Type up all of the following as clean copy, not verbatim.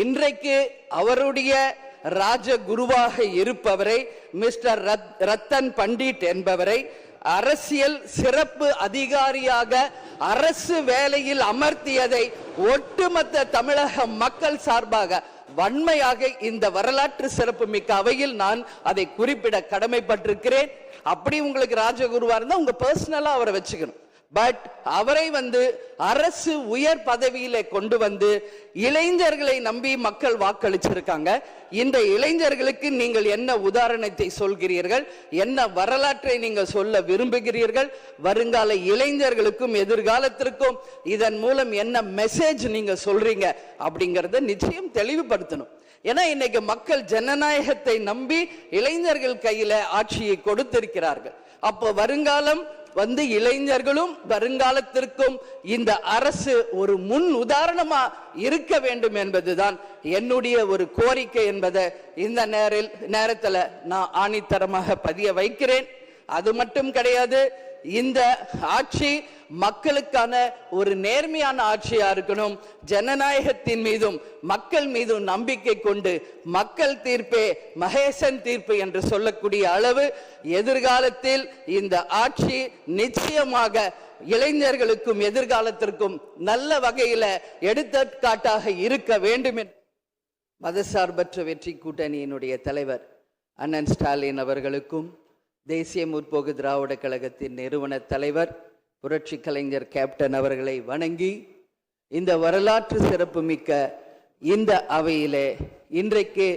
இன்றைக்கு அவருடைய ராஜகுருவாக இருப்பவரை மிஸ்டர் ரத்தன் பண்டிட் என்பவரை அரசியல் சிறப்பு அதிகாரியாக அரசு வேலையில் அமர்த்தியதை ஒட்டுமொத்த தமிழக மக்கள் சார்பாக வன்மையாக இந்த வரலாற்று சிறப்பு மிக்க அவையில் நான் அதை குறிப்பிட கடமைப்பட்டிருக்கிறேன். அப்படி உங்களுக்கு ராஜகுருவா இருந்தா உங்க பர்சனலா அவரை வச்சுக்கணும். பட் அவரை அரசு உயர் பதவியில கொண்டு வந்து இளைஞர்களை நம்பி மக்கள் வாக்களிச்சிருக்காங்க. இந்த இளைஞர்களுக்கு நீங்கள் என்ன உதாரணத்தை சொல்கிறீர்கள், என்ன வரலாற்றை நீங்கள் சொல்ல விரும்புகிறீர்கள், வருங்கால இளைஞர்களுக்கும் எதிர்காலத்திற்கும் இதன் மூலம் என்ன மெசேஜ் நீங்க சொல்றீங்க அப்படிங்கறத நிச்சயம் தெளிவுபடுத்தணும். ஏன்னா இன்னைக்கு மக்கள் ஜனநாயகத்தை நம்பி இளைஞர்கள் கையில ஆட்சியை கொடுத்திருக்கிறார்கள். அப்போ வருங்காலம் இளைஞர்களும் வருங்காலத்திற்கும் இந்த அரசு ஒரு முன் உதாரணமா இருக்க வேண்டும் என்பதுதான் என்னுடைய ஒரு கோரிக்கை என்பதை இந்த நேரத்தில் நான் ஆணித்தரமாக பதிய வைக்கிறேன். அது மட்டும் கிடையாது, இந்த ஆட்சி மக்களுக்கான ஒரு நேர்மையான ஆட்சியா இருக்கணும். ஜனநாயகத்தின் மீதும் மக்கள் மீதும் நம்பிக்கை கொண்டு மக்கள் தீர்ப்பே மகேசன் தீர்ப்பு என்று சொல்லக்கூடிய அளவு எதிர்காலத்தில் இந்த ஆட்சி நிச்சயமாக இளைஞர்களுக்கும் எதிர்காலத்திற்கும் நல்ல வகையில எடுத்துக்காட்டாக இருக்க வேண்டும். மதசார்பற்ற வெற்றி கூட்டணியினுடைய தலைவர் அண்ணன் ஸ்டாலின் அவர்களுக்கும் தேசிய முற்போக்கு திராவிட கழகத்தின் நிறுவன தலைவர் புரட்சி கலைஞர் கேப்டன் அவர்களை வணங்கி இந்த வரலாற்று சிறப்பு மிக்க இந்த அவையிலே இன்றைக்கு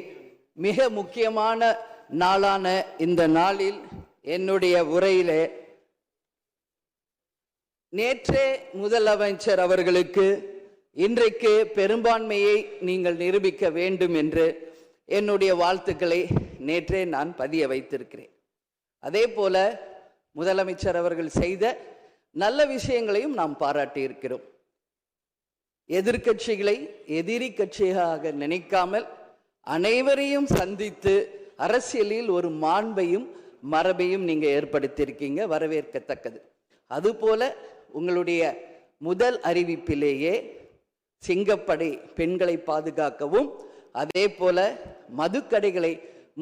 மிக முக்கியமான நாளான இந்த நாளில் என்னுடைய உரையிலே நேற்றே முதலமைச்சர் அவர்களுக்கு இன்றைக்கு பெரும்பான்மையை நீங்கள் நிரூபிக்க வேண்டும் என்று என்னுடைய வாழ்த்துக்களை நேற்றே நான் பதிய வைத்திருக்கிறேன். அதே போல முதலமைச்சர் அவர்கள் செய்த நல்ல விஷயங்களையும் நாம் பாராட்டி இருக்கிறோம். எதிர்கட்சிகளை எதிரி கட்சியாக நினைக்காமல் அனைவரையும் சந்தித்து அரசியலில் ஒரு மாண்பையும் மரபையும் நீங்க ஏற்படுத்தியிருக்கீங்க, வரவேற்கத்தக்கது. அதுபோல உங்களுடைய முதல் அறிவிப்பிலேயே சிங்கப்படை பெண்களை பாதுகாக்கவும் அதே போல மதுக்கடைகளை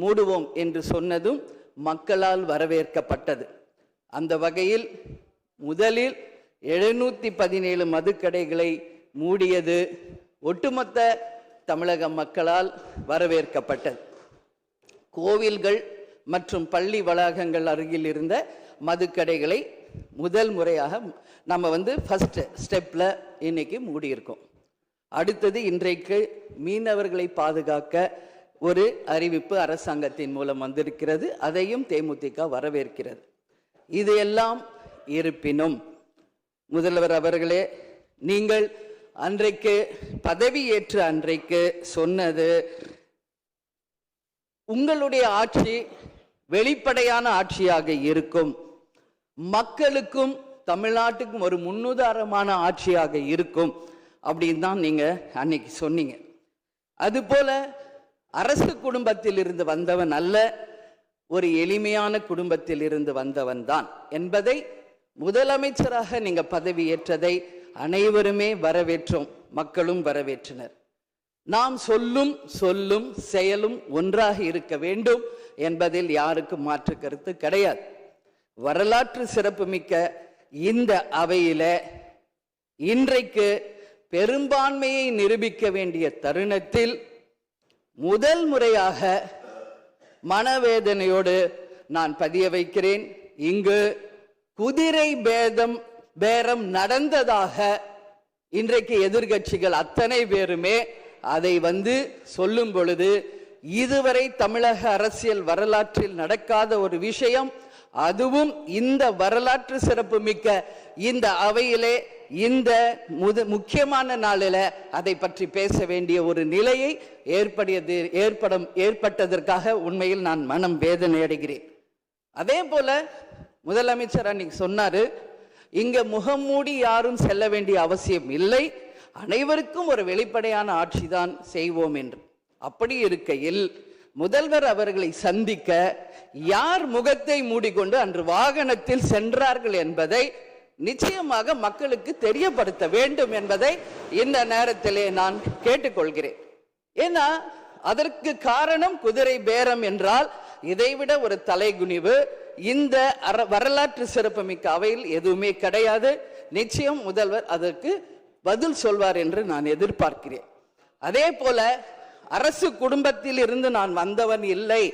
மூடுவோம் என்று சொன்னதும் மக்களால் வரவேற்கப்பட்டது. அந்த வகையில் முதலில் 717 மதுக்கடைகளை மூடியது ஒட்டுமொத்த தமிழக மக்களால் வரவேற்கப்பட்டது. கோவில்கள் மற்றும் பள்ளி வளாகங்கள் அருகில் இருந்த மதுக்கடைகளை முதல் முறையாக நம்ம ஃபர்ஸ்ட் ஸ்டெப்ல இன்னைக்கு மூடியிருக்கோம். அடுத்தது இன்றைக்கு மீனவர்களை பாதுகாக்க ஒரு அறிவிப்பு அரசாங்கத்தின் மூலம் வந்திருக்கிறது. அதையும் தேமுதிக வரவேற்கிறது. இதையெல்லாம் இருப்பினும் முதல்வர் அவர்களே, நீங்கள் அன்றைக்கு பதவியேற்ற அன்றைக்கு சொன்னது உங்களுடைய ஆட்சி வெளிப்படையான ஆட்சியாக இருக்கும், மக்களுக்கும் தமிழ்நாட்டுக்கும் ஒரு முன்னுதாரணமான ஆட்சியாக இருக்கும் அப்படின்னு தான் நீங்க அன்னைக்கு சொன்னீங்க. அதுபோல அரசு குடும்பத்தில் இருந்து வந்தவன் அல்ல, ஒரு எளிமையான குடும்பத்தில் இருந்து வந்தவன் தான் என்பதை முதலமைச்சராக நீங்க பதவியேற்றதை அனைவருமே வரவேற்றோம், மக்களும் வரவேற்றனர். நாம் சொல்லும் செயலும் ஒன்றாக இருக்க வேண்டும் என்பதில் யாருக்கும் மாற்று கருத்து கிடையாது. வரலாற்று சிறப்புமிக்க இந்த அவையில இன்றைக்கு பெரும்பான்மையை நிரூபிக்க வேண்டிய தருணத்தில் முதல் முறையாக மனவேதனையோடு நான் பதிய வைக்கிறேன், இங்கு குதிரை பேரம் நடந்ததாக இன்றைக்கு எதிர்கட்சிகள் அத்தனை பேருமே அதை சொல்லும் பொழுது இதுவரை தமிழக அரசியல் வரலாற்றில் நடக்காத ஒரு விஷயம், அதுவும் இந்த வரலாற்று சிறப்பு மிக்க இந்த அவையிலே இந்த முக்கியமான நாளில் அதை பற்றி பேச வேண்டிய ஒரு நிலையை ஏற்பட்டதற்காக உண்மையில் நான் மனம் வேதனை அடைகிறேன். அதே போல முதலமைச்சர் அன்னைக்கு சொன்னாரு, இங்க முகமூடி யாரும் செல்ல வேண்டிய அவசியம் இல்லை, அனைவருக்கும் ஒரு வெளிப்படையான ஆட்சி தான் செய்வோம் என்று. அப்படி இருக்கையில் முதல்வர் அவர்களை சந்திக்க யார் முகத்தை மூடிக்கொண்டு அன்று வாகனத்தில் சென்றார்கள் என்பதை நிச்சயமாக மக்களுக்கு தெரியப்படுத்த வேண்டும் என்பதை இந்த நேரத்திலே நான் கேட்டுக்கொள்கிறேன். ஏன்னா அதற்கு காரணம் குதிரை பேரம் என்றால் இதைவிட ஒரு தலைகுனிவு இந்த வரலாற்று சிறப்புமிக்க அவையில் எதுவுமே கிடையாது. நிச்சயம் முதல்வர் அதற்கு பதில் சொல்வார் என்று நான் எதிர்பார்க்கிறேன். அதே போல அரசு குடும்பத்தில் இருந்து நான் வந்தவன் இல்லை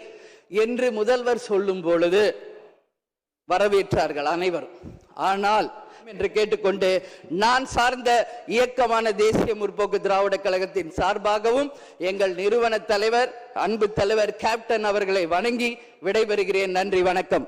என்று முதல்வர் சொல்லும் பொழுது வரவேற்றார்கள் அனைவரும். ஆனால் என்று கேட்டுக்கொண்டு நான் சார்ந்த இயக்கமான தேசிய முற்போக்கு திராவிட கழகத்தின் சார்பாகவும் எங்கள் நிறுவன தலைவர் அன்பு தலைவர் கேப்டன் அவர்களை வணங்கி விடைபெறுகிறேன். நன்றி, வணக்கம்.